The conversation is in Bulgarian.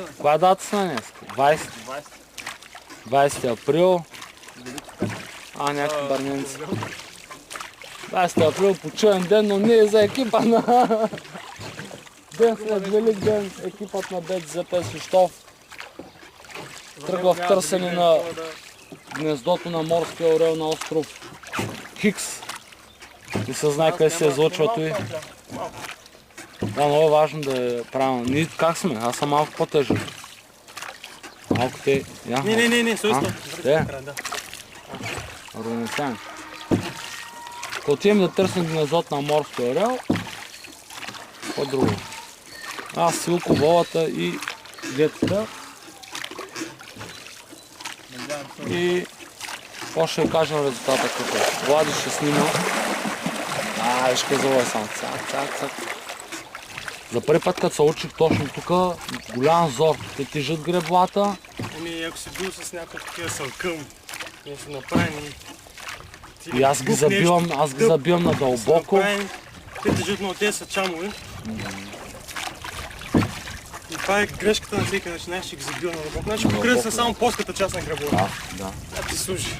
Каква дата сме днес? 20 април. Някакви бърненци. 20 април, почуен ден, но не е за екипа на... Ден след Велик ден, екипът на БЦЗП Свищов тръгва в търсене на гнездото на морския орел на остров Хикс. Не се знае къде се излъчва той. Да, много е важно да е правилно. Ние как сме? Аз съм малко по-тежък. Малко те... Не, също. Те? Организационно. Ако отиваме да търсим гнездото на морския орел, какво друго? Аз, Силко, Волата и детата. И какво ще кажем резултата като? Влади ще снима. Виж казала е само. Цак. За първи път, като се учих точно тук, голям зор. Те тежат греблата. Ако си бил с някакъв такива сълкъм, нещо направени... И аз ги забивам надълбоко. Те тежат много, те са чамови. И това е грешката на всеки начинай, ще ги забива надълбоко. Значи покрива се само плоската част на греблата. Да. Да ти служи.